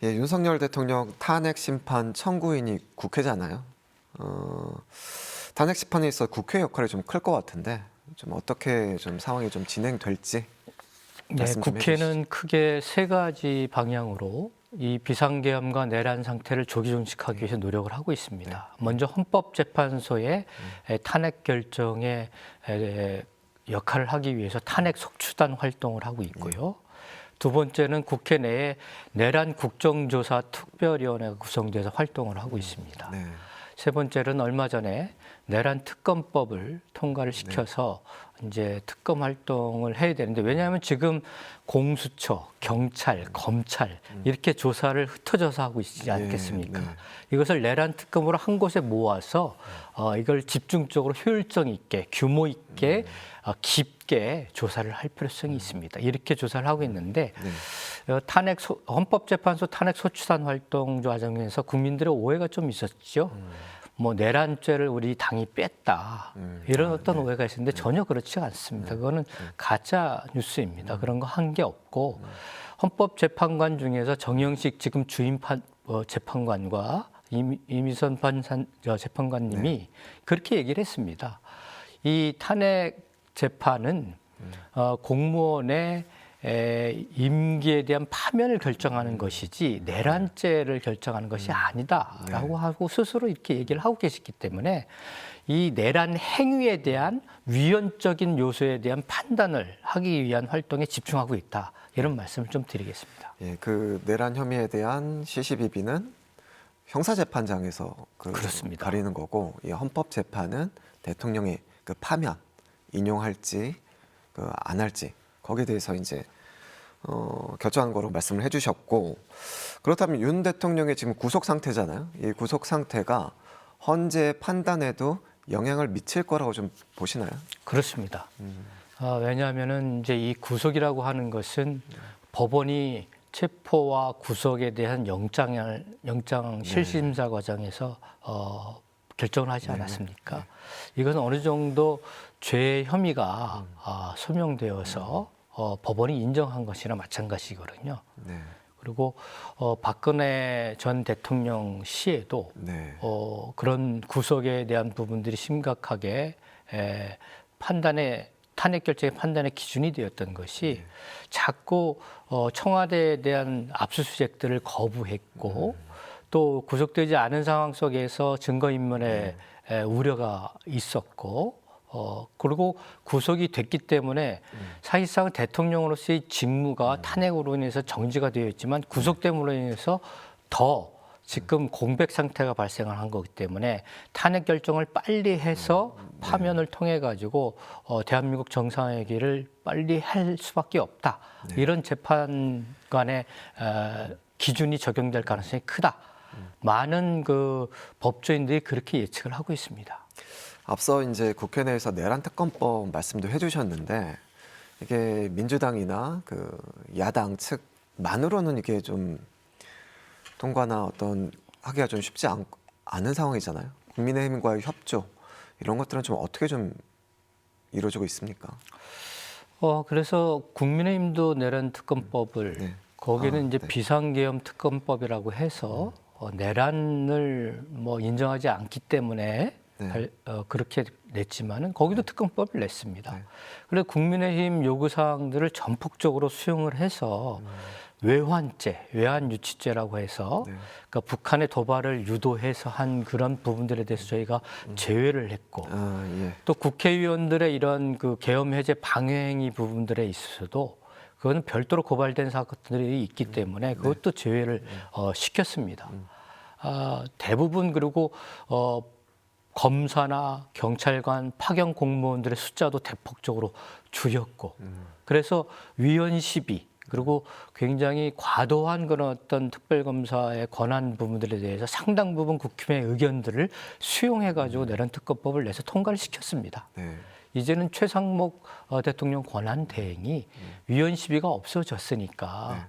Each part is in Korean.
예, 윤석열 대통령 탄핵 심판 청구인이 국회잖아요. 탄핵 심판에 있어 국회 역할이 좀 클 것 같은데 좀 어떻게 좀 상황이 좀 진행될지 네, 말씀 좀 해주시죠. 국회는 크게 세 가지 방향으로 이 비상계엄과 내란 상태를 조기 종식하기 위해서 노력을 하고 있습니다. 먼저 헌법재판소의 탄핵 결정에 역할을 하기 위해서 탄핵 속출단 활동을 하고 있고요. 두 번째는 국회 내에 내란 국정조사 특별위원회가 구성돼서 활동을 하고 있습니다. 네. 세 번째는 얼마 전에 내란 특검법을 통과를 시켜서 이제 특검 활동을 해야 되는데, 왜냐하면 지금 공수처, 경찰, 검찰 이렇게 조사를 흩어져서 하고 있지 않겠습니까? 네. 이것을 내란 특검으로 한 곳에 모아서 이걸 집중적으로 효율성 있게, 규모 있게, 깊게 조사를 할 필요성이 있습니다. 이렇게 조사를 하고 있는데, 헌법재판소 탄핵 소추단 활동 과정에서 국민들의 오해가 좀 있었죠. 뭐 내란죄를 우리 당이 뺐다, 이런 어떤 오해가 있었는데 전혀 그렇지 않습니다. 그거는 가짜 뉴스입니다. 그런 거 한 게 없고, 헌법재판관 중에서 정영식 지금 주임 재판관과 이미선 재판관님이 그렇게 얘기를 했습니다. 이 탄핵 재판은 공무원의 임기에 대한 파면을 결정하는 것이지 내란죄를 결정하는 것이 아니다라고 하고 스스로 이렇게 얘기를 하고 계시기 때문에 이 내란 행위에 대한 위헌적인 요소에 대한 판단을 하기 위한 활동에 집중하고 있다, 이런 말씀을 좀 드리겠습니다. 예, 그 내란 혐의에 대한 시시비비는 형사재판장에서 그렇습니다. 가리는 거고, 이 헌법재판은 대통령의 그 파면 인용할지 안 할지 거기에 대해서 이제 결정한 거로 말씀을 해주셨고, 그렇다면 윤 대통령의 지금 구속 상태잖아요. 이 구속 상태가 헌재 판단에도 영향을 미칠 거라고 좀 보시나요? 그렇습니다. 왜냐하면은 이제 이 구속이라고 하는 것은 법원이 체포와 구속에 대한 영장 실심사 과정에서 결정을 하지 않았습니까? 이것은 어느 정도 죄의 혐의가 소명되어서 법원이 인정한 것이나 마찬가지거든요. 네. 그리고 박근혜 전 대통령 시에도 네. 그런 구속에 대한 부분들이 심각하게 탄핵 결정의 판단의 기준이 되었던 것이 자꾸 청와대에 대한 압수수색들을 거부했고, 또 구속되지 않은 상황 속에서 증거인멸의 우려가 있었고, 그리고 구속이 됐기 때문에 사실상 대통령으로서의 직무가 탄핵으로 인해서 정지가 되어 있지만 구속됨으로 인해서 더 지금 공백 상태가 발생을 한 거기 때문에 탄핵 결정을 빨리 해서 파면을 통해 가지고 대한민국 정상회귀를 빨리 할 수밖에 없다. 이런 재판관의 기준이 적용될 가능성이 크다. 많은 그 법조인들이 그렇게 예측을 하고 있습니다. 앞서 이제 국회 내에서 내란 특검법 말씀도 해주셨는데, 이게 민주당이나 그 야당 측만으로는 이게 좀 통과나 어떤 하기가 좀 쉽지 않은 상황이잖아요. 국민의힘과의 협조 이런 것들은 좀 어떻게 좀 이루어지고 있습니까? 그래서 국민의힘도 내란 특검법을 거기는 이제 비상계엄 특검법이라고 해서 내란을 뭐 인정하지 않기 때문에 그렇게 냈지만은 거기도 특검법을 냈습니다. 그래서 국민의힘 요구 사항들을 전폭적으로 수용을 해서 외환죄, 외환유치죄라고 해서 그러니까 북한의 도발을 유도해서 한 그런 부분들에 대해서 저희가 제외를 했고, 또 국회의원들의 이런 그 계엄 해제 방해 행위 부분들에 있어서도 그거는 별도로 고발된 사건들이 있기 때문에 그것도 제외를 시켰습니다. 대부분 그리고 검사나 경찰관, 파견 공무원들의 숫자도 대폭적으로 줄였고, 그래서 위헌 시비, 그리고 굉장히 과도한 그런 어떤 특별검사의 권한 부분들에 대해서 상당 부분 국힘의 의견들을 수용해가지고 내란 특검법을 내서 통과를 시켰습니다. 이제는 최상목 대통령 권한 대행이 위헌 시비가 없어졌으니까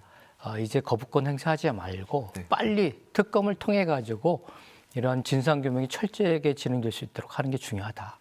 이제 거부권 행사하지 말고 빨리 특검을 통해 가지고 이런 진상규명이 철저하게 진행될 수 있도록 하는 게 중요하다.